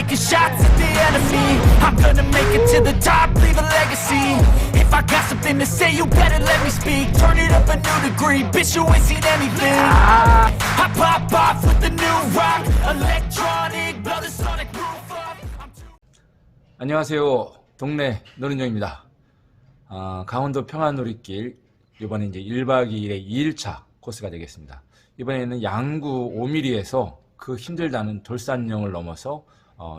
taking shots at the enemy. I'm gonna make it to the top, leave a legacy. If I got something to say, you better let me speak. Turn it up a new degree, bitch, you ain't seen anything. I pop off with the new rock, electronic, blow the sonic roof up. 안녕하세요. 동네 노른정입니다. 강원도 평안놀이길 이번에 이제 1박 2일의 2일차 코스가 되겠습니다. 이번에는 양구 5mm에서 그 힘들다는 돌산령을 넘어서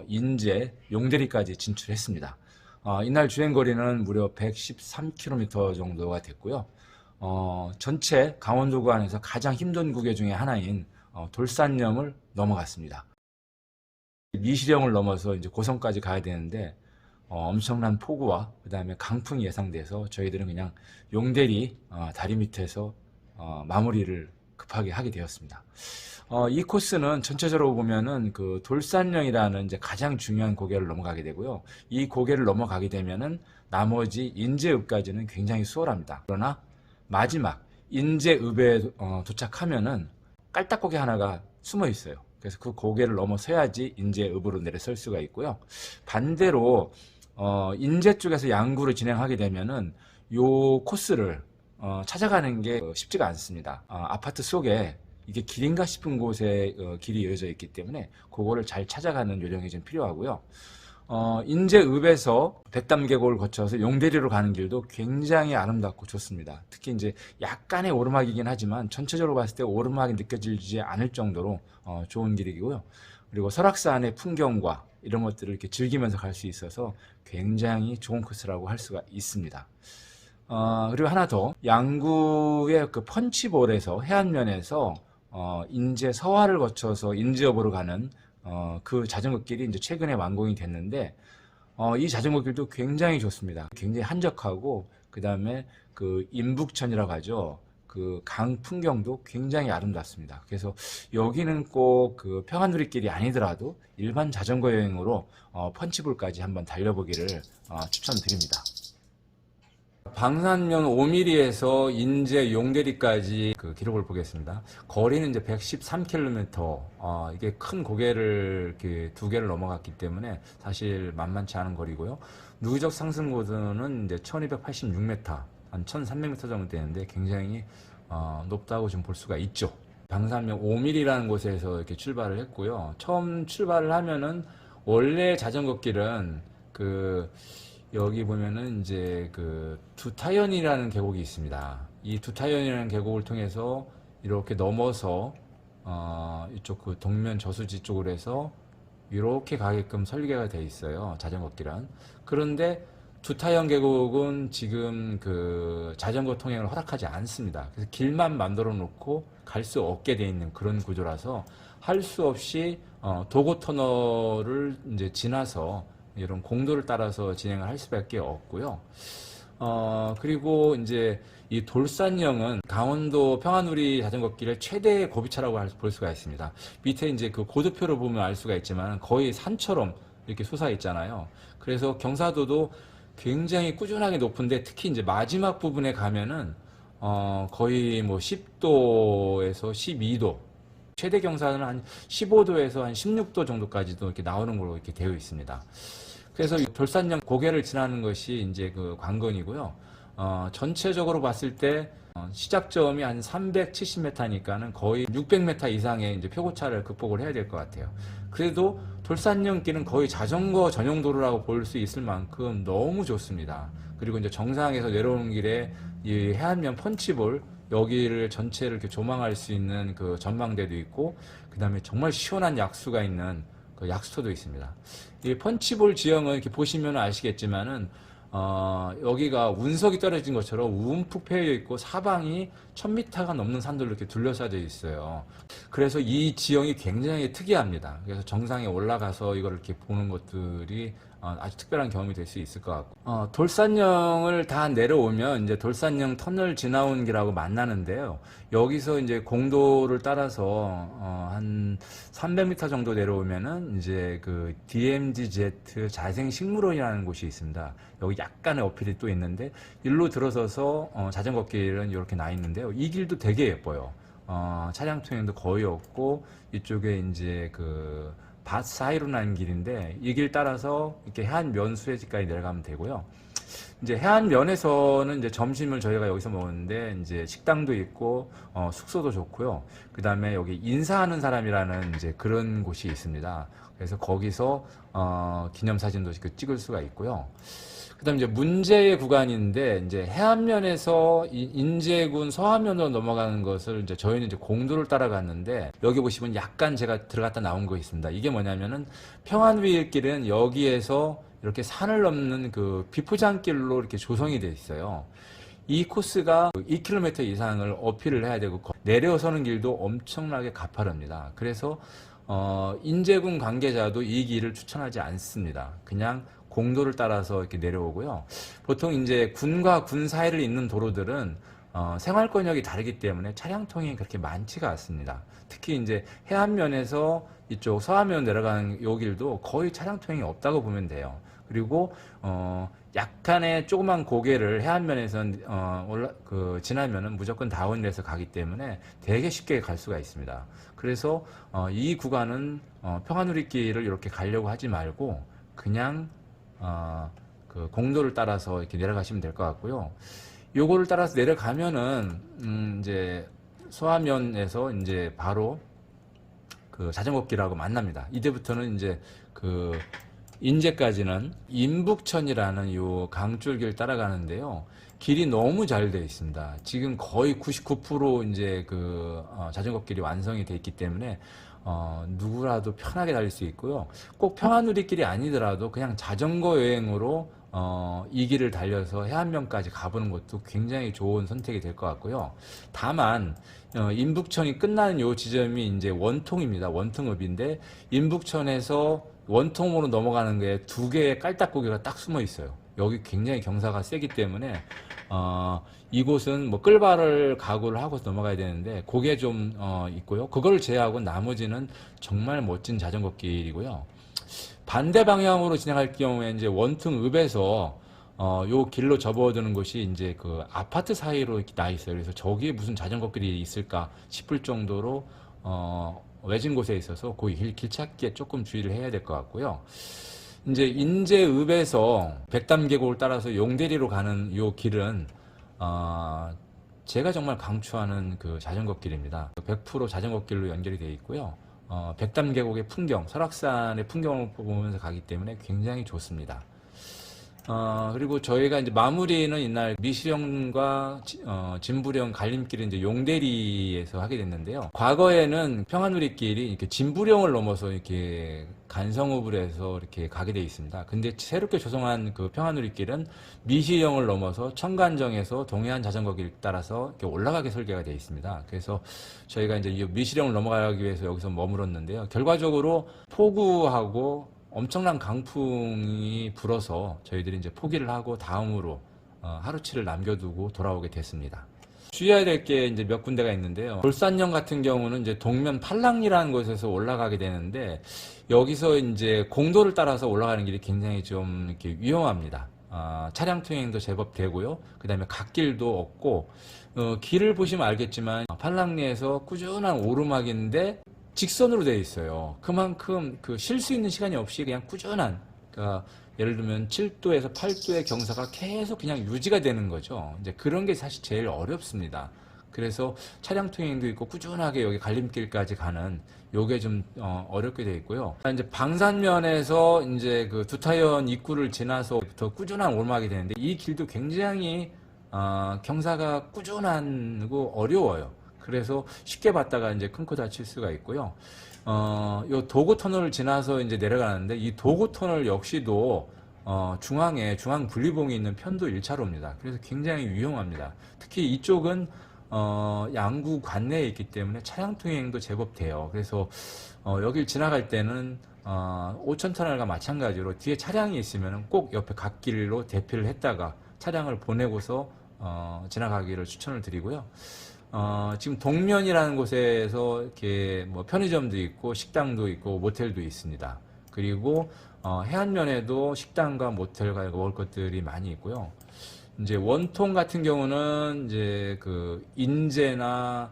인제 용대리까지 진출했습니다. 이날 주행거리는 무려 113km 정도가 됐고요. 전체 강원도 구간에서 가장 힘든 구개 중에 하나인 돌산령을 넘어갔습니다. 미시령을 넘어서 이제 고성까지 가야 되는데 엄청난 폭우와 그 다음에 강풍이 예상돼서 저희들은 그냥 용대리 다리 밑에서 마무리를 급하게 하게 되었습니다. 이 코스는 전체적으로 보면은 그 돌산령이라는 이제 가장 중요한 고개를 넘어가게 되고요. 이 고개를 넘어가게 되면은 나머지 인제읍까지는 굉장히 수월합니다. 그러나 마지막 인제읍에 도착하면은 깔딱고개 하나가 숨어 있어요. 그래서 그 고개를 넘어서야지 인제읍으로 내려설 수가 있고요. 반대로 인제 쪽에서 양구를 진행하게 되면은 요 코스를 찾아가는 게 쉽지가 않습니다. 아파트 속에 이게 길인가 싶은 곳에 길이 이어져 있기 때문에 그거를 잘 찾아가는 요령이 좀 필요하고요. 인제읍에서 백담계곡을 거쳐서 용대리로 가는 길도 굉장히 아름답고 좋습니다. 특히 이제 약간의 오르막이긴 하지만 전체적으로 봤을 때 오르막이 느껴지지 않을 정도로 좋은 길이고요. 그리고 설악산의 풍경과 이런 것들을 이렇게 즐기면서 갈 수 있어서 굉장히 좋은 코스라고 할 수가 있습니다. 그리고 하나 더, 양구의 그 펀치볼에서 해안면에서 인제 서화를 거쳐서 인제읍으로 가는 그 자전거 길이 이제 최근에 완공이 됐는데 이 자전거 길도 굉장히 좋습니다. 굉장히 한적하고 그 다음에 그 인북천이라고 하죠. 그 강 풍경도 굉장히 아름답습니다. 그래서 여기는 꼭 그 평안누리길이 아니더라도 일반 자전거 여행으로 펀치볼까지 한번 달려보기를 추천드립니다. 방산면 5mm에서 인제 용대리까지 그 기록을 보겠습니다. 거리는 이제 113km. 이게 큰 고개를 이렇게 두 개를 넘어갔기 때문에 사실 만만치 않은 거리고요. 누적 상승 고도는 이제 1286m, 한 1300m 정도 되는데 굉장히 높다고 좀 볼 수가 있죠. 방산면 5mm라는 곳에서 이렇게 출발을 했고요. 처음 출발을 하면은 원래 자전거 길은 여기 보면은 이제 그 두타연이라는 계곡이 있습니다. 이 두타연이라는 계곡을 통해서 이렇게 넘어서 이쪽 그 동면 저수지 쪽으로 해서 이렇게 가게끔 설계가 되어 있어요. 자전거 길은. 그런데 두타연 계곡은 지금 그 자전거 통행을 허락하지 않습니다. 그래서 길만 만들어 놓고 갈 수 없게 되어 있는 그런 구조라서 할 수 없이 도고 터널을 이제 지나서 이런 공도를 따라서 진행을 할 수밖에 없고요. 그리고 이제 이 돌산령은 강원도 평안누리 자전거길의 최대 고비차라고 볼 수가 있습니다. 밑에 이제 그 고도표를 보면 알 수가 있지만 거의 산처럼 이렇게 솟아 있잖아요. 그래서 경사도도 굉장히 꾸준하게 높은데 특히 이제 마지막 부분에 가면은 거의 뭐 10도에서 12도, 최대 경사는 한 15도에서 한 16도 정도까지도 이렇게 나오는 걸로 이렇게 되어 있습니다. 그래서 돌산령 고개를 지나는 것이 이제 그 관건이고요. 전체적으로 봤을 때 시작점이 한 370m니까는 거의 600m 이상의 이제 표고차를 극복을 해야 될 것 같아요. 그래도 돌산령 길은 거의 자전거 전용 도로라고 볼 수 있을 만큼 너무 좋습니다. 그리고 이제 정상에서 내려오는 길에 이 해안면 펀치볼 여기를 전체를 이렇게 조망할 수 있는 그 전망대도 있고, 그 다음에 정말 시원한 약수가 있는 그 약수터도 있습니다. 이 펀치볼 지형은 이렇게 보시면 아시겠지만은 여기가 운석이 떨어진 것처럼 움푹 패여 있고 사방이 1000m가 넘는 산들로 이렇게 둘러싸여 있어요. 그래서 이 지형이 굉장히 특이합니다. 그래서 정상에 올라가서 이걸 이렇게 보는 것들이 아주 특별한 경험이 될 수 있을 것 같고, 돌산령을 다 내려오면 이제 돌산령 터널 지나온 길하고 만나는데요. 여기서 이제 공도를 따라서 한 300m 정도 내려오면은 이제 그 DMZ 자생식물원이라는 곳이 있습니다. 여기 약간의 어필이 또 있는데 일로 들어서서 자전거 길은 이렇게 나 있는데요. 이 길도 되게 예뻐요. 차량 통행도 거의 없고 이쪽에 이제 그 밭 사이로 나는 길인데 이 길 따라서 이렇게 해안면 수혜지까지 내려가면 되고요. 이제 해안면에서는 이제 점심을 저희가 여기서 먹었는데 이제 식당도 있고 숙소도 좋고요. 그 다음에 여기 인사하는 사람이라는 이제 그런 곳이 있습니다. 그래서 거기서 기념사진도 찍을 수가 있고요. 그다음 이제 문제의 구간인데 이제 해안면에서 인제군 서안면으로 넘어가는 것을 이제 저희는 이제 공도를 따라갔는데 여기 보시면 약간 제가 들어갔다 나온 거 있습니다. 이게 뭐냐면은 평안위일길은 여기에서 이렇게 산을 넘는 그 비포장길로 이렇게 조성이 돼 있어요. 이 코스가 2km 이상을 어필을 해야 되고 내려서는 길도 엄청나게 가파릅니다. 그래서 인제군 관계자도 이 길을 추천하지 않습니다. 그냥 공도를 따라서 이렇게 내려오고요. 보통 이제 군과 군 사이를 잇는 도로들은 생활권역이 다르기 때문에 차량 통행이 그렇게 많지가 않습니다. 특히 이제 해안면에서 이쪽 서안면 내려가는 요 길도 거의 차량 통행이 없다고 보면 돼요. 그리고 약간의 조그만 고개를 해안면에선 지나면은 무조건 다운돼서 가기 때문에 되게 쉽게 갈 수가 있습니다. 그래서 이 구간은 평안우리길을 이렇게 가려고 하지 말고 그냥 그 공도를 따라서 이렇게 내려가시면 될 것 같고요. 요거를 따라서 내려가면은 이제 서안면에서 이제 바로 그 자전거길하고 만납니다. 이때부터는 이제 그 인제까지는 인북천이라는 요 강줄길 따라가는데요. 길이 너무 잘 되어 있습니다. 지금 거의 99% 이제 그 자전거길이 완성이 되어 있기 때문에 누구라도 편하게 달릴 수 있고요. 꼭 평안누리길이 아니더라도 그냥 자전거 여행으로 이 길을 달려서 해안면까지 가보는 것도 굉장히 좋은 선택이 될 것 같고요. 다만 인북천이 끝나는 요 지점이 이제 원통입니다. 원통읍인데 인북천에서 원통으로 넘어가는 게 두 개의 깔딱고개가 딱 숨어 있어요. 여기 굉장히 경사가 세기 때문에 이곳은 뭐 끌바를 각오를 하고 넘어가야 되는데 그게 좀 있고요. 그걸 제외하고 나머지는 정말 멋진 자전거 길이고요. 반대 방향으로 진행할 경우에 이제 원통읍에서 요 길로 접어드는 곳이 이제 그 아파트 사이로 이렇게 나 있어요. 그래서 저기에 무슨 자전거 길이 있을까 싶을 정도로 외진 곳에 있어서 그 길 찾기에 조금 주의를 해야 될 것 같고요. 이제 인제읍에서 백담계곡을 따라서 용대리로 가는 요 길은 제가 정말 강추하는 그 자전거 길입니다. 100% 자전거 길로 연결이 되어 있고요. 백담계곡의 풍경, 설악산의 풍경을 보면서 가기 때문에 굉장히 좋습니다. 그리고 저희가 이제 마무리는 이날 미시령과 진부령 갈림길은 이제 용대리에서 하게 됐는데요. 과거에는 평안누리길이 이렇게 진부령을 넘어서 이렇게 간성읍을 해서 이렇게 가게 돼 있습니다. 근데 새롭게 조성한 그 평안누리길은 미시령을 넘어서 청간정에서 동해안 자전거길 따라서 이렇게 올라가게 설계가 되어 있습니다. 그래서 저희가 이제 이 미시령을 넘어가기 위해서 여기서 머물었는데요. 결과적으로 폭우하고 엄청난 강풍이 불어서 저희들이 이제 포기를 하고 다음으로 하루치를 남겨두고 돌아오게 됐습니다. 주의해야 될 게 이제 몇 군데가 있는데요. 돌산령 같은 경우는 이제 동면 팔랑리라는 곳에서 올라가게 되는데 여기서 이제 공도를 따라서 올라가는 길이 굉장히 좀 이렇게 위험합니다. 차량 통행도 제법 되고요. 그 다음에 갓길도 없고 길을 보시면 알겠지만 팔랑리에서 꾸준한 오르막인데 직선으로 되어 있어요. 그만큼 그 쉴 수 있는 시간이 없이 그냥 꾸준한, 그러니까 예를 들면 7도에서 8도의 경사가 계속 그냥 유지가 되는 거죠. 이제 그런 게 사실 제일 어렵습니다. 그래서 차량 통행도 있고 꾸준하게 여기 갈림길까지 가는 요게 좀 어렵게 되어 있고요. 이제 방산면에서 이제 그 두타연 입구를 지나서부터 꾸준한 오르막이 되는데 이 길도 굉장히 경사가 꾸준하고 어려워요. 그래서 쉽게 봤다가 이제 큰 코 다칠 수가 있고요. 요 도고 터널을 지나서 이제 내려가는데 이 도고 터널 역시도 중앙에 중앙 분리봉이 있는 편도 1차로입니다. 그래서 굉장히 위험합니다. 특히 이쪽은 양구 관내에 있기 때문에 차량 통행도 제법 돼요. 그래서 여길 지나갈 때는 오천터널과 마찬가지로 뒤에 차량이 있으면 꼭 옆에 갓길로 대피를 했다가 차량을 보내고서 지나가기를 추천을 드리고요. 지금 동면이라는 곳에서 이렇게 뭐 편의점도 있고 식당도 있고 모텔도 있습니다. 그리고 해안면에도 식당과 모텔과 먹을 것들이 많이 있고요. 이제 원통 같은 경우는 이제 그 인제나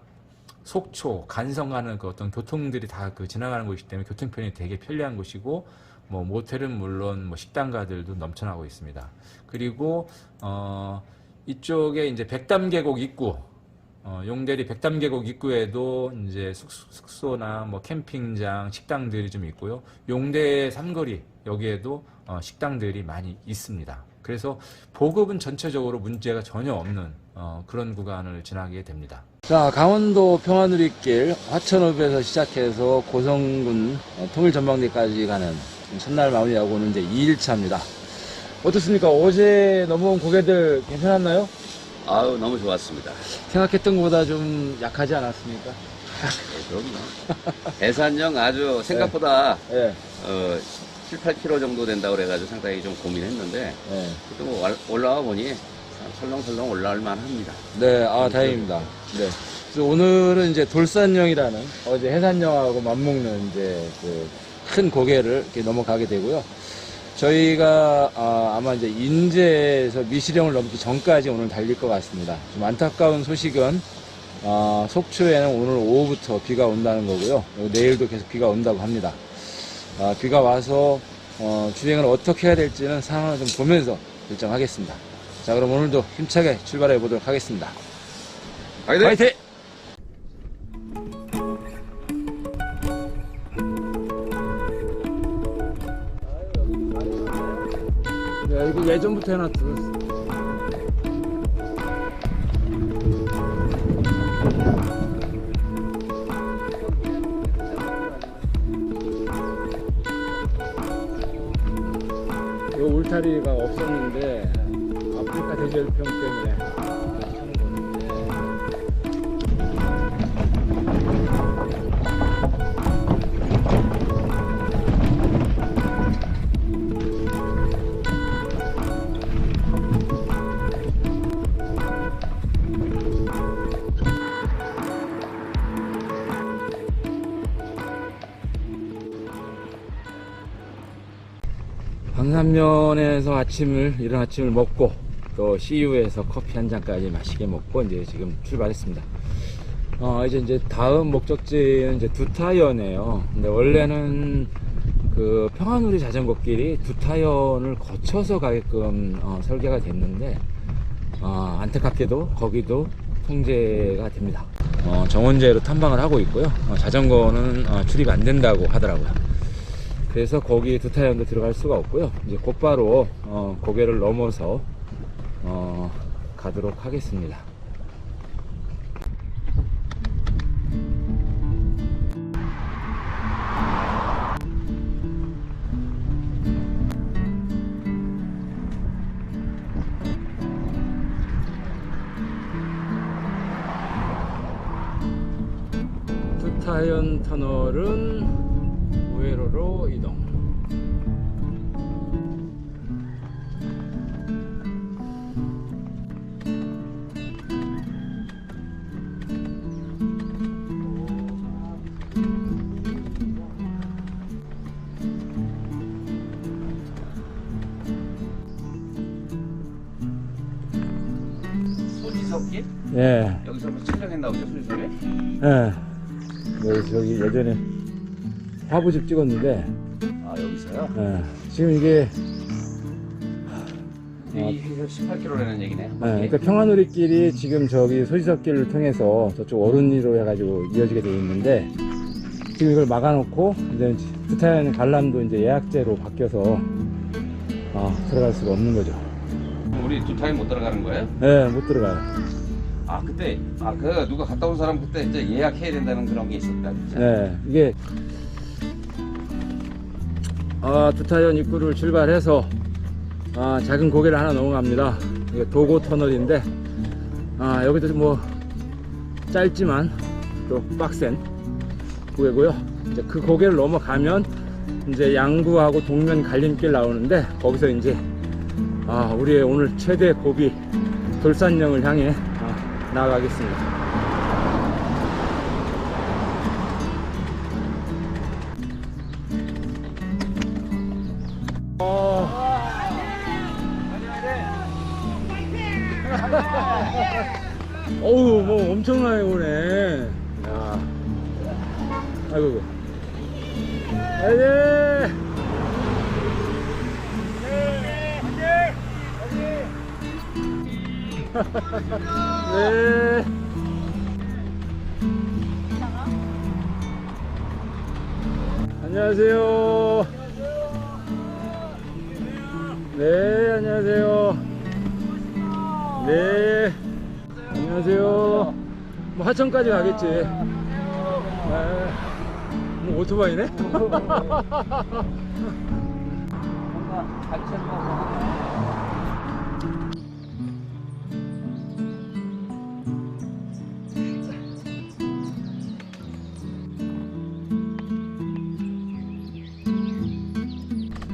속초, 간성 가는 그 어떤 교통들이 다 그 지나가는 곳이기 때문에 교통편이 되게 편리한 곳이고, 뭐 모텔은 물론 뭐 식당가들도 넘쳐나고 있습니다. 그리고 이쪽에 이제 백담계곡 입구, 용대리 백담계곡 입구에도 이제 숙소나 뭐 캠핑장, 식당들이 좀 있고요. 용대 삼거리 여기에도 식당들이 많이 있습니다. 그래서 보급은 전체적으로 문제가 전혀 없는 그런 구간을 지나게 됩니다. 자, 강원도 평화누리길 화천읍에서 시작해서 고성군 통일전망대까지 가는 첫날 마무리하고 오는 이제 2일차입니다. 어떻습니까? 어제 넘어온 고개들 괜찮았나요? 아유, 너무 좋았습니다. 생각했던 것보다 좀 약하지 않았습니까? 네, 그럼요. 대산령 아주 생각보다 네. 7, 8km 정도 된다고 그래가지고 상당히 좀 고민했는데, 네. 또 뭐 올라와 보니 설렁설렁 올라올 만합니다. 네, 다행입니다. 네. 그래서 오늘은 이제 돌산령이라는 어제 해산령하고 맞먹는 이제 그 큰 고개를 이렇게 넘어가게 되고요. 저희가 아마 이제 인제에서 미시령을 넘기 전까지 오늘 달릴 것 같습니다. 좀 안타까운 소식은 속초에는 오늘 오후부터 비가 온다는 거고요. 내일도 계속 비가 온다고 합니다. 비가 와서 주행을 어떻게 해야 될지는 상황을 좀 보면서 결정하겠습니다. 자, 그럼 오늘도 힘차게 출발해 보도록 하겠습니다. 화이팅! 화이팅! 야, 이거 예전부터 해놨어. 요 울타리가 없었는데 아프리카 돼지열병 때문에 방산면에서 이런 아침을 먹고 또 CU에서 커피 한 잔까지 맛있게 먹고 이제 지금 출발했습니다. 이제 다음 목적지는 이제 두타연이에요. 근데 원래는 그 평화누리 자전거길이 두타연을 거쳐서 가게끔 설계가 됐는데 안타깝게도 거기도 통제가 됩니다. 정원제로 탐방을 하고 있고요. 자전거는 출입 안 된다고 하더라고요. 그래서 거기 두타연도 들어갈 수가 없고요. 이제 곧바로 고개를 넘어서 가도록 하겠습니다. 두타연 터널은 우회로로 이동. 소지섭길? 예. 여기서 한번 촬영했나 보죠, 소지섭에? 예. 저기 예전에 화보집 찍었는데, 여기서요? 예. 지금 이게, 이 18km라는 얘기네. 그러니까 평화누리길이 지금 저기 소지섭길을 통해서 저쪽 어른리로 해가지고 이어지게 되어 있는데, 지금 이걸 막아놓고, 이제 두타연 관람도 이제 예약제로 바뀌어서, 들어갈 수가 없는 거죠. 우리 두타연 못 들어가는 거예요? 예, 못 들어가요. 그때, 누가 갔다 온 사람 그때 이제 예약해야 된다는 그런 게 있었다, 진짜. 네, 이게 두타연 입구를 출발해서 작은 고개를 하나 넘어갑니다. 이게 도고 터널인데 여기도 뭐 짧지만 또 빡센 고개고요. 이제 그 고개를 넘어가면 이제 양구하고 동면 갈림길 나오는데 거기서 이제 우리의 오늘 최대 고비 돌산령을 향해 나아가겠습니다. 어우, 뭐 엄청나게 오네. 야. 아이고. 아이고. 네. 안녕하세요. 네, 안녕하세요. 네, 안녕하세요. 뭐 하천까지 가겠지. 네. 뭐 오토바이네? 뭔가 가르쳤나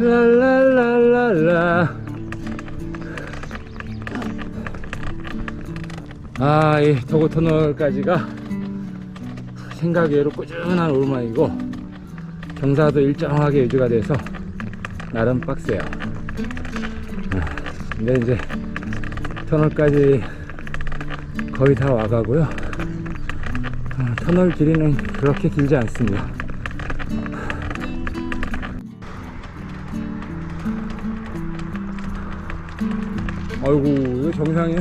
랄랄랄랄라. 아, 이 도고 터널까지가 생각외로 꾸준한 오르막이고 경사도 일정하게 유지가 돼서 나름 빡세요. 근데 이제 터널까지 거의 다 와가고요. 터널 길이는 그렇게 길지 않습니다. 아이고, 이거 정상에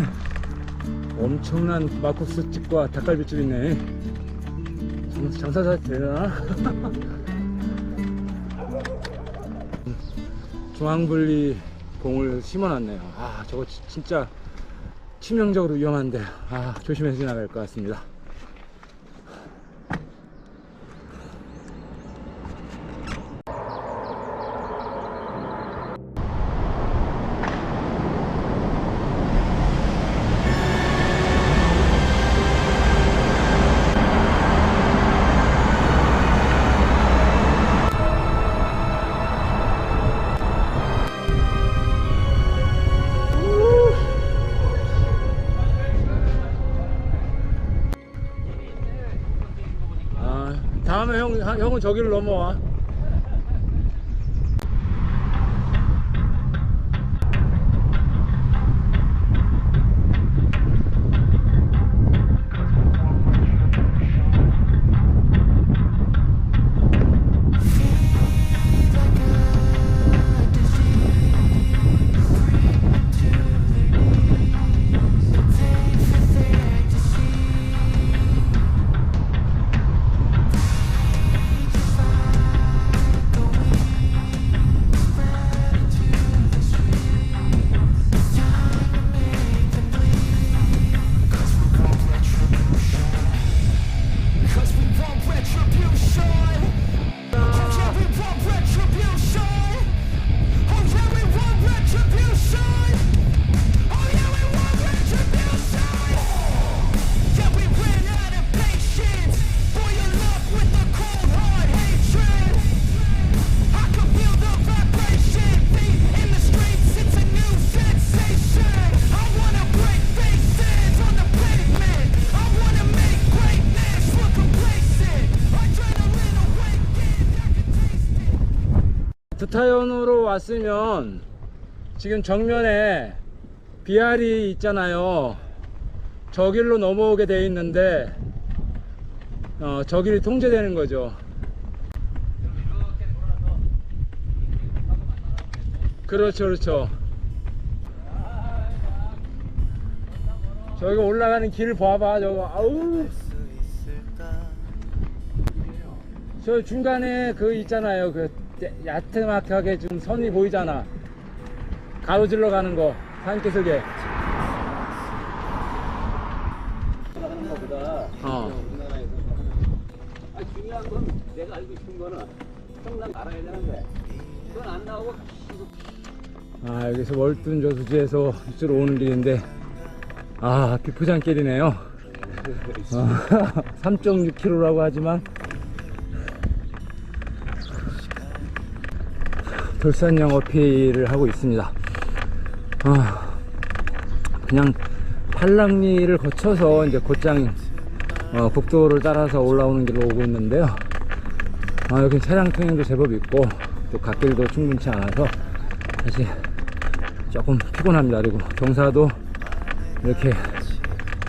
엄청난 막국수 집과 닭갈비집 있네. 장사 잘 되나? 중앙분리 봉을 심어놨네요. 아, 저거 진짜 치명적으로 위험한데, 아, 조심해서 지나갈 것 같습니다. 다음에 형은 저기를 넘어와. 두타연으로 왔으면 지금 정면에 비알이 있잖아요. 저 길로 넘어오게 돼 있는데 저 길이 통제되는 거죠. 그렇죠, 그렇죠. 저기 올라가는 길 봐봐. 저거, 아우. 저 중간에 그 있잖아요. 그 야트막하게 지금 선이 보이잖아. 가로질러 가는 거, 산기슭에. 중요한 건 내가 알고 싶은 거는 성남 알아야 되는데 그건 안 나오고. 아, 여기서 월둔 저수지에서 이쪽으로 오는 길인데, 아, 비포장길이네요. 3.6km라고 하지만 돌산형 어필을 하고 있습니다. 그냥 팔랑리를 거쳐서 이제 곧장 국도를 따라서 올라오는 길로 오고 있는데요. 여기 차량 통행도 제법 있고 또 갓길도 충분치 않아서 사실 조금 피곤합니다. 그리고 경사도 이렇게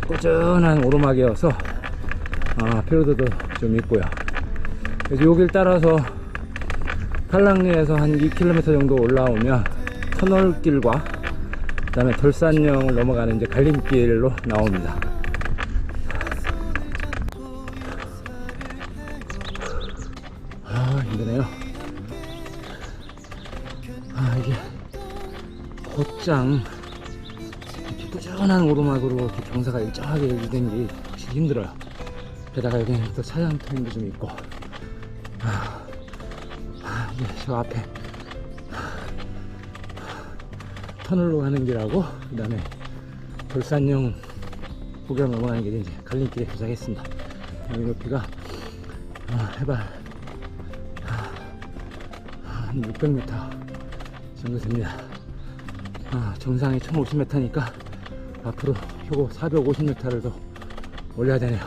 꾸준한 오르막이어서 피로도도 좀 있고요. 그래서 여길 따라서 탈락리에서 한 2km 정도 올라오면 터널길과 그 다음에 돌산령을 넘어가는 이제 갈림길로 나옵니다. 아, 힘드네요. 아, 이게 곧장 이렇게 꾸준한 오르막으로 이렇게 경사가 일정하게 유지된 게 확실히 힘들어요. 게다가 여기는 또 차량통도 좀 있고, 이제 저 앞에 터널로 가는 길하고, 그 다음에 돌산령 고개로 넘어가는 길이 이제 갈림길에 도착했습니다. 여기 높이가 해발 한 600m 정도 됩니다. 정상이 1050m니까 앞으로 표고 450m를 더 올려야 되네요.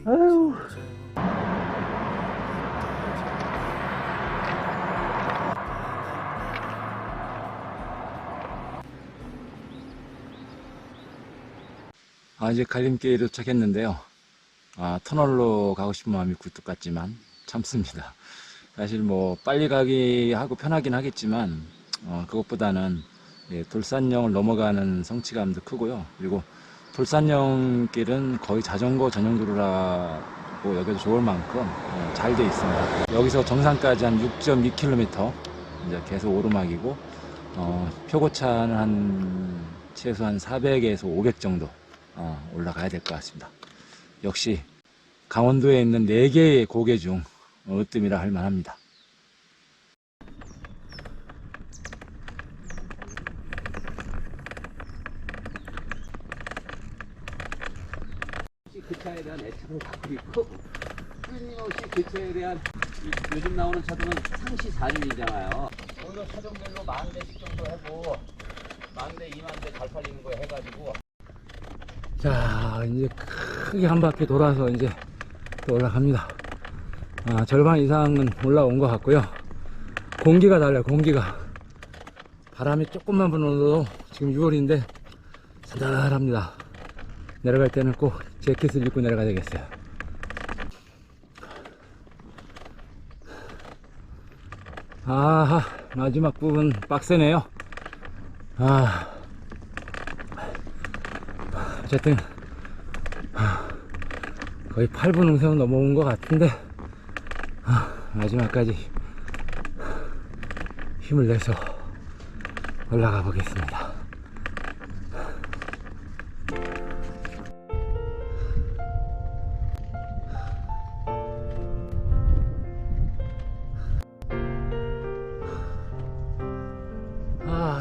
아유. 이제 갈림길에 도착했는데요. 터널로 가고 싶은 마음이 굴뚝 같지만 참습니다. 사실 뭐 빨리 가기 하고 편하긴 하겠지만 그것보다는 돌산령을 넘어가는 성취감도 크고요. 그리고 돌산령 길은 거의 자전거 전용도로라고 여기도 좋을 만큼 잘 돼 있습니다. 여기서 정상까지 한 6.2km 이제 계속 오르막이고, 표고차는 한 최소한 400에서 500 정도 올라가야 될 것 같습니다. 역시 강원도에 있는 4개의 고개 중 으뜸이라 할 만합니다. 그 차에 대한 애착을 갖고 있고, 끊임없이 그 차에 대한 요즘 나오는 차들은 상시 4륜이잖아요. 오히려 차종별로 10,000대씩 정도 하고 10,000대, 20,000대 잘 팔리는 거 해가지고. 자, 이제 크게 한 바퀴 돌아서 이제 또 올라갑니다. 절반 이상은 올라온 것 같고요. 공기가 달라요. 공기가 바람이 조금만 불어도 지금 6월인데 산달합니다. 내려갈 때는 꼭 재킷을 입고 내려가야 되겠어요. 아하, 마지막 부분 빡세네요. 어쨌든 거의 8분 응선 넘어온 것 같은데, 마지막까지 힘을 내서 올라가 보겠습니다.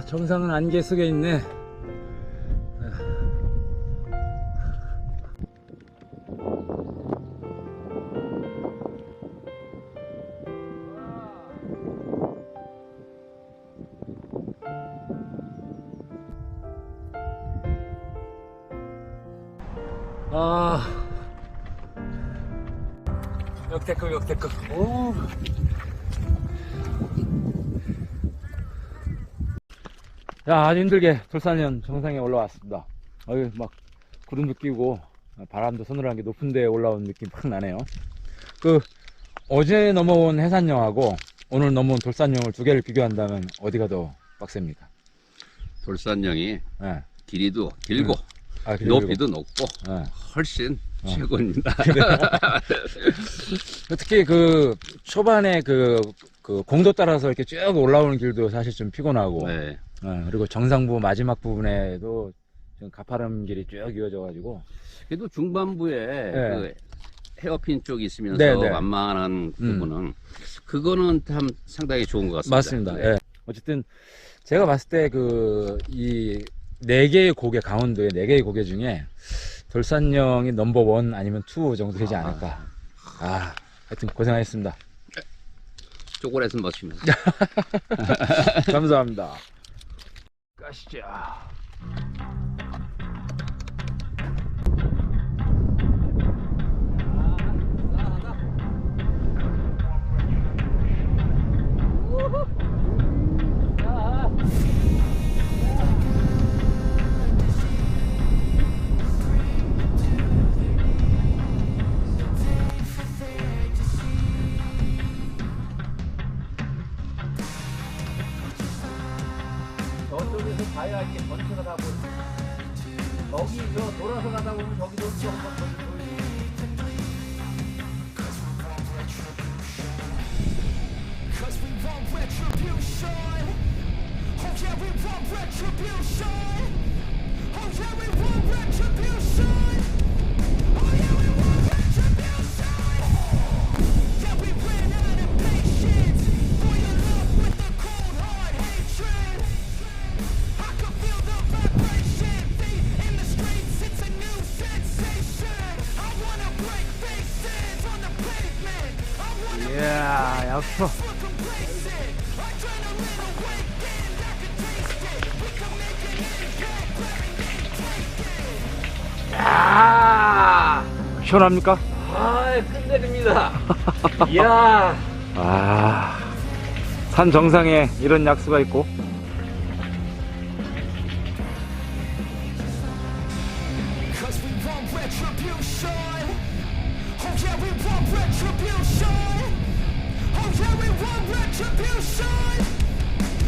정상은 안개 속에 있네. 역대급. 오. 야, 아주 힘들게 돌산령 정상에 올라왔습니다. 막 구름도 끼고 바람도 서늘한 게 높은데 올라온 느낌 팍 나네요. 어제 넘어온 해산령하고 오늘 넘어온 돌산령을 두 개를 비교한다면 어디가 더 빡셉니까? 돌산령이 길이도 길고 길이 높이도 높고 훨씬 최고입니다. 특히 초반에 공도 따라서 이렇게 쭉 올라오는 길도 사실 좀 피곤하고, 네. 그리고 정상부 마지막 부분에도 좀 가파른 길이 쭉 이어져가지고. 그래도 중반부에 헤어핀 쪽이 있으면서 네네. 완만한 부분은 그거는 참 상당히 좋은 것 같습니다. 맞습니다. 네. 어쨌든 제가 봤을 때 이 4개의 고개, 강원도의 4개의 고개 중에 돌산령이 넘버 1 아니면 2 정도 되지 않을까. 하여튼 고생하셨습니다. 초콜릿은 멋지면서. 감사합니다. 가시죠. 가야 이게 전체가 다 보여. 저기 저 돌아서 가다 보면 저기도 또 한번 보이고. Cause we want retribution. Oh yeah, we want retribution. Oh yeah, we want retribution. Oh yeah, we want retribution. Yeah, we ran out of patience. Boil up with the cold hard hatred. I can feel the vibration. Feet in the streets, it's a new sensation. I wanna break faces on the pavement. I wanna 이야, 약초. 아, 시원합니까? 아, 끝내줍니다. 이야. 아, 산 정상에 이런 약수가 있고. Cause we want retribution. Oh yeah, we want retribution. Oh yeah, we want retribution.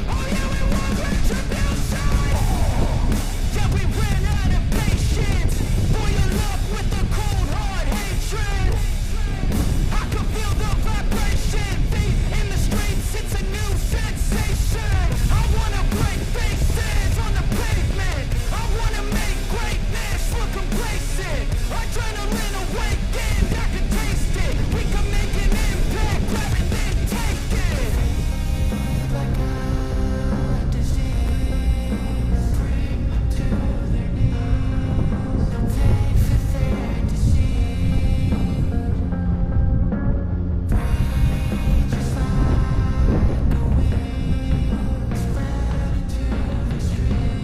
Oh yeah, we want retribution. Yeah, we ran out of patience. Boil up with the cold hard hatred. I can feel the vibration. Feet in the streets, it's a new sensation. I wanna break faces on the pavement. I wanna make greatness look complacent. Adrenaline awakened, I can taste it. We can make an impact, grab it, then take it. Like a disease, bring to their knees. Pay for their disease. Just like a wind, spread to the streets.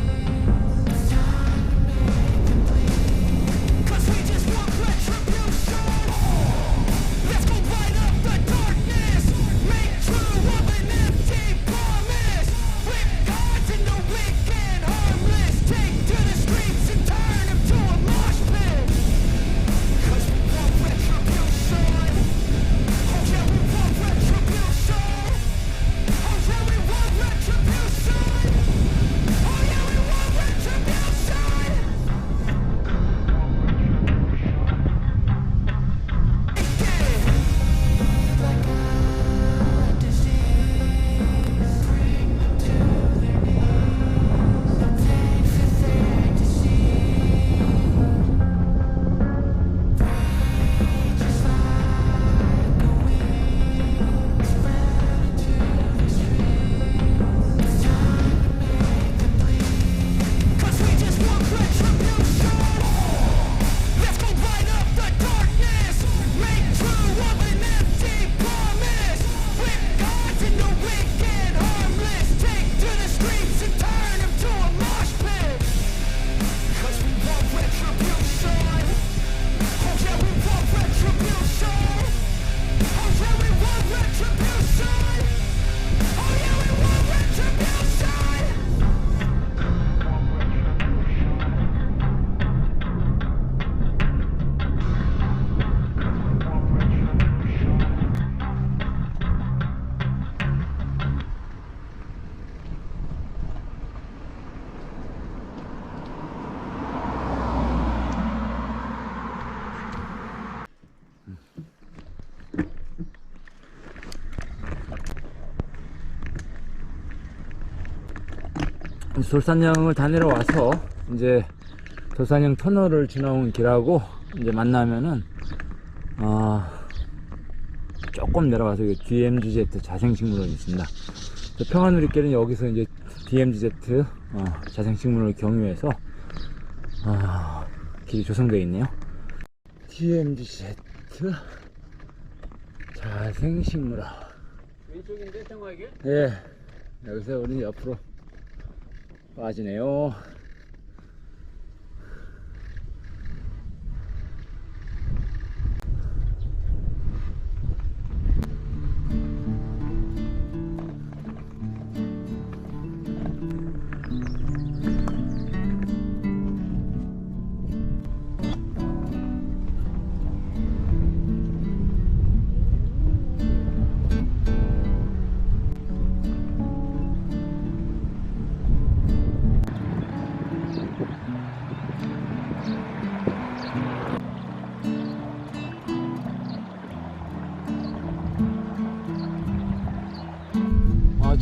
Time to make them bleed. 'Cause we just want retribution. Let's go light up the darkness. Make true of an empty promise. Rip gods into weak and harmless. Take to the streets and turn them to a mosh pit. 'Cause we want retribution. Oh yeah, we want retribution. Oh yeah, we want retribution. Oh yeah, we want retribution. Like a disease, bring to their knees. Pay for their disease. Just like a wind, spread to the streets. Time to make them bleed. 'Cause we just want retribution. Let's go light up the darkness. Make true of an empty promise. Rip gods into weak and harmless. Take to the streets and turn them to a mosh pit. 'Cause we want retribution. Oh yeah, we want retribution. Oh yeah, we want retribution. Oh yeah, we want retribution. 돌산역을 다 내려와서 이제 돌산역 터널을 지나온 길하고 이제 만나면은 조금 내려가서 DMZ 자생식물원이 있습니다. 평화누리길은 여기서 이제 DMZ 자생식물원을 경유해서 길이 조성되어 있네요. DMZ 자생식물원. 왼쪽인데 생활길? 예, 여기서 우리 옆으로 빠지네요.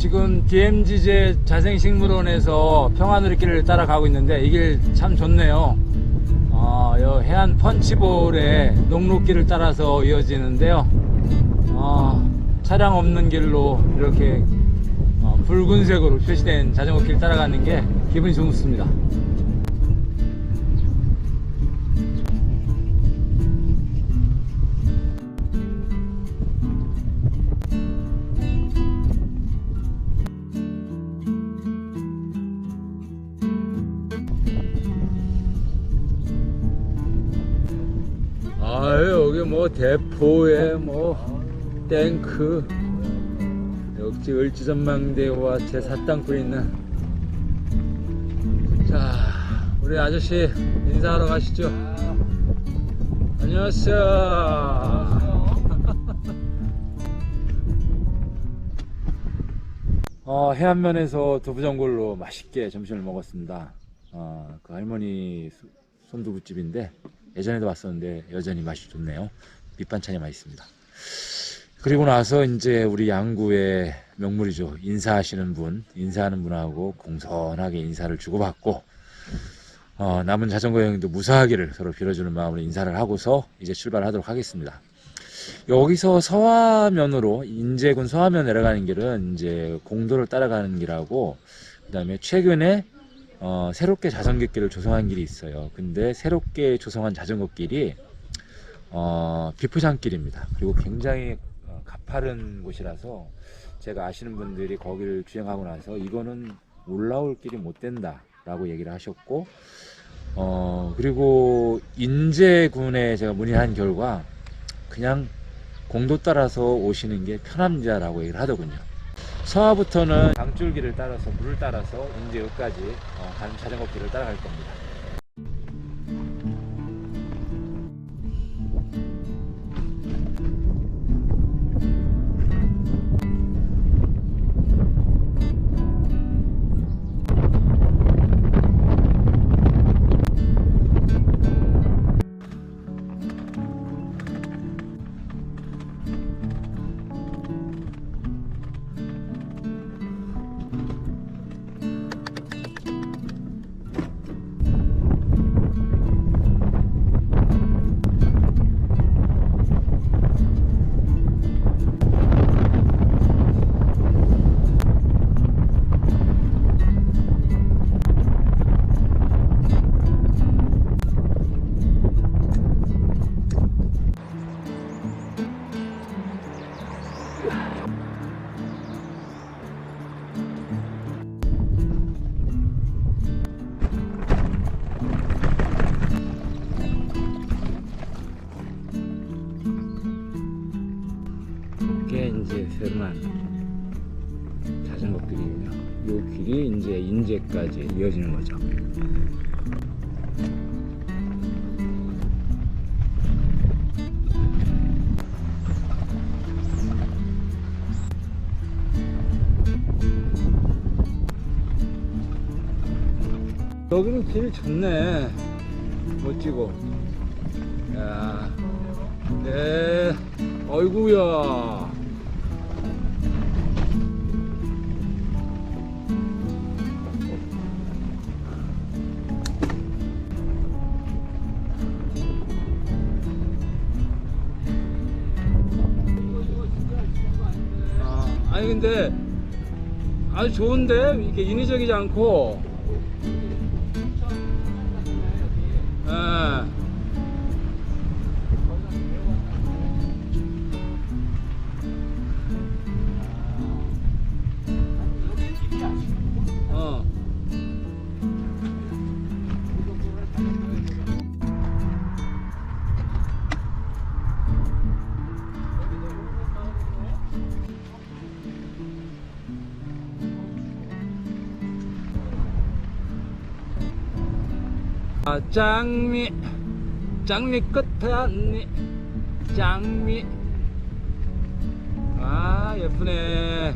지금 DMZ제 자생식물원에서 평화누리길을 따라가고 있는데 이 길 참 좋네요. 요 해안 펀치볼의 녹록길을 따라서 이어지는데요. 차량 없는 길로 이렇게 붉은색으로 표시된 자전거 길 따라가는 게 기분이 좋습니다. 여기 뭐 대포에 뭐 탱크, 역시 을지전망대와 제4땅굴이 있는. 자, 우리 아저씨 인사하러 가시죠. 안녕하세요. 해안면에서 두부전골로 맛있게 점심을 먹었습니다. 그 할머니 손두부집인데 예전에도 왔었는데 여전히 맛이 좋네요. 밑반찬이 맛있습니다. 그리고 나서 이제 우리 양구의 명물이죠. 인사하는 분하고 공손하게 인사를 주고받고 남은 자전거 여행도 무사하기를 서로 빌어주는 마음으로 인사를 하고서 이제 출발하도록 하겠습니다. 여기서 서화면으로 인제군 서화면 내려가는 길은 이제 공도를 따라가는 길하고, 그 다음에 최근에 새롭게 자전거 길을 조성한 길이 있어요. 근데 새롭게 조성한 자전거 길이 비포장길입니다. 그리고 굉장히 가파른 곳이라서 제가 아시는 분들이 거기를 주행하고 나서 이거는 올라올 길이 못 된다 라고 얘기를 하셨고, 그리고 인제군에 제가 문의한 결과 그냥 공도 따라서 오시는 게 편합니다 라고 얘기를 하더군요. 서화부터는 강줄기를 따라서 물을 따라서 인제역까지 가는 자전거 길을 따라갈 겁니다. 이게 이제 새로운 자전거 길이에요. 이 길이 이제 인제까지 이어지는 거죠. 여기는 길이 좋네. 멋지고. 야, 네. 어이구야. 아니 근데 아주 좋은데 이게 인위적이지 않고. 장미 끝에 언니 장미. 아 예쁘네.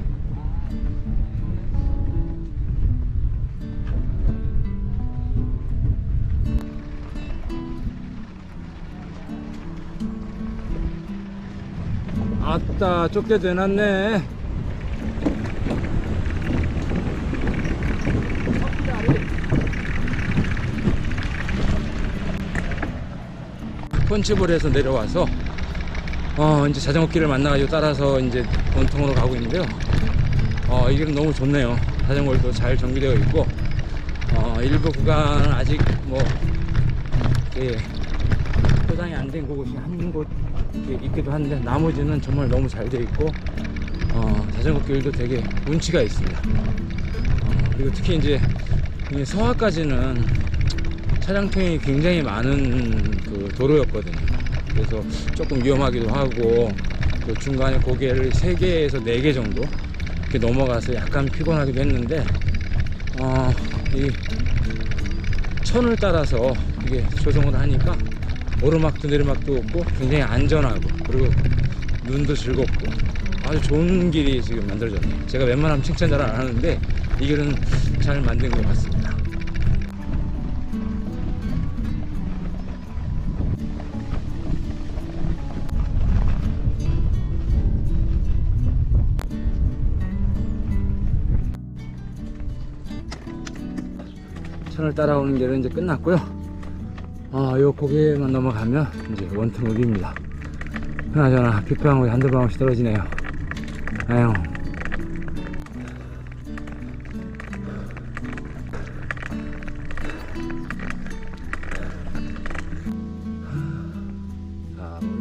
아따 좁게 되놨네. 펀치볼에서 내려와서 이제 자전거 길을 만나가지고 따라서 이제 원통으로 가고 있는데요. 이 길은 너무 좋네요. 자전거도 잘 정비되어 있고, 일부 구간은 아직 뭐 포장이 안 된 곳이 한 곳 있기도 한데, 나머지는 정말 너무 잘 되어 있고, 자전거 길도 되게 운치가 있습니다. 그리고 특히 이제 이 서화까지는 차량통이 굉장히 많은 그 도로였거든요. 그래서 조금 위험하기도 하고, 그 중간에 고개를 3개에서 4개 정도 이렇게 넘어가서 약간 피곤하기도 했는데, 이 천을 따라서 이게 조성을 하니까 오르막도 내리막도 없고 굉장히 안전하고, 그리고 눈도 즐겁고 아주 좋은 길이 지금 만들어졌네요. 제가 웬만하면 칭찬 잘 안 하는데 이 길은 잘 만든 것 같습니다. 천을 따라오는 길은 이제 끝났고요. 요 고개만 넘어가면 이제 원통읍입니다. 그나저나 빗방울이 한두 방울씩 떨어지네요. 아유.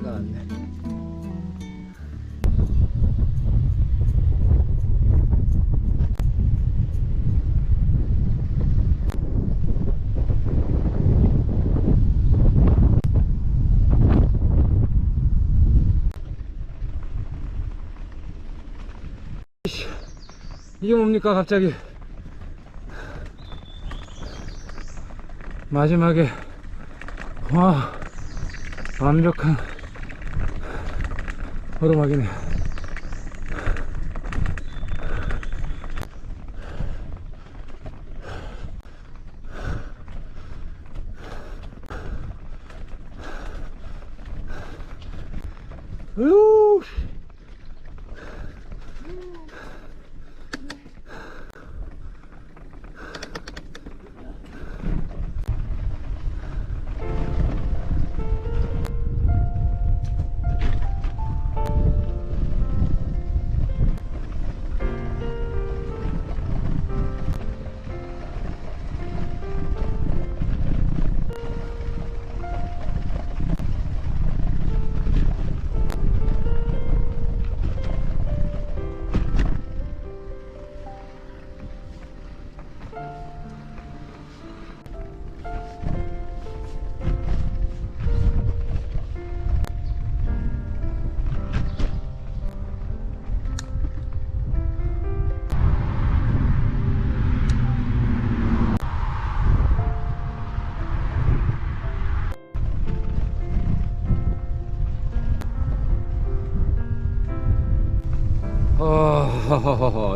올라왔네. 이게 뭡니까 갑자기. 마지막에 완벽한 오르막이네. 으우.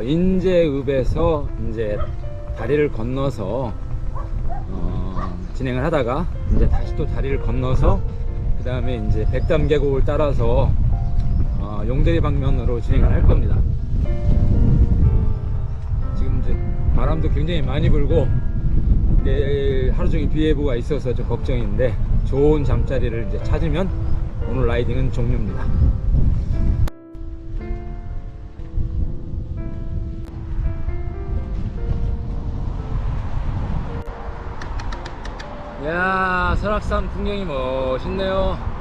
인제읍에서 이제 다리를 건너서 진행을 하다가 이제 다시 또 다리를 건너서 그 다음에 이제 백담계곡을 따라서 용대리 방면으로 진행을 할 겁니다. 지금 이제 바람도 굉장히 많이 불고 내일 하루 종일 비 예보가 있어서 좀 걱정인데, 좋은 잠자리를 이제 찾으면 오늘 라이딩은 종료입니다. 야, 설악산 풍경이 멋있네요.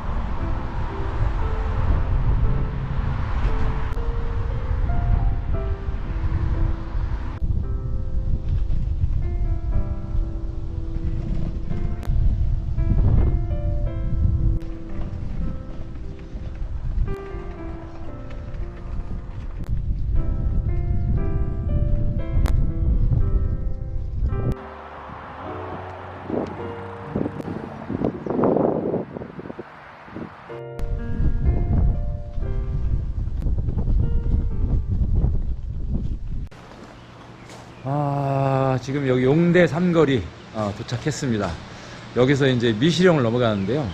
지금 여기 용대 삼거리 도착했습니다. 여기서 이제 미시령을 넘어가는데요.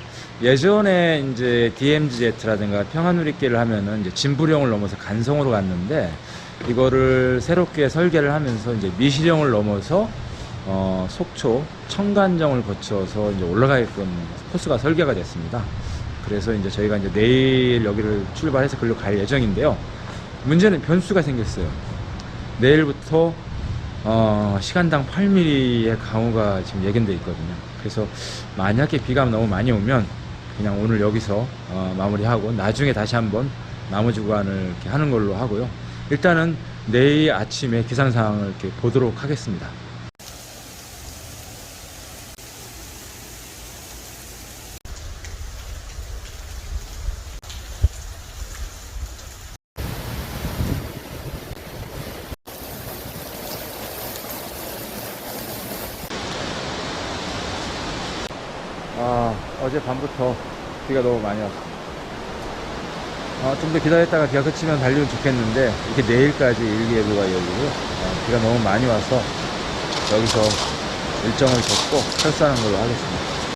예전에 이제 DMZ라든가 평화누리길을 하면은 이제 진부령을 넘어서 간성으로 갔는데, 이거를 새롭게 설계를 하면서 이제 미시령을 넘어서 속초, 청간정을 거쳐서 이제 올라가게끔 코스가 설계가 됐습니다. 그래서 이제 저희가 이제 내일 여기를 출발해서 글로 갈 예정인데요. 문제는 변수가 생겼어요. 내일부터 시간당 8mm의 강우가 지금 예견돼 있거든요. 그래서 만약에 비가 너무 많이 오면 그냥 오늘 여기서 마무리하고 나중에 다시 한번 나머지 구간을 이렇게 하는 걸로 하고요. 일단은 내일 아침에 기상 상황을 이렇게 보도록 하겠습니다. 어제 밤부터 비가 너무 많이 왔어요. 좀 더 기다렸다가 비가 그치면 달리면 좋겠는데 이렇게 내일까지 일기예보가 열리고요. 비가 너무 많이 와서 여기서 일정을 접고 철수하는 걸로 하겠습니다.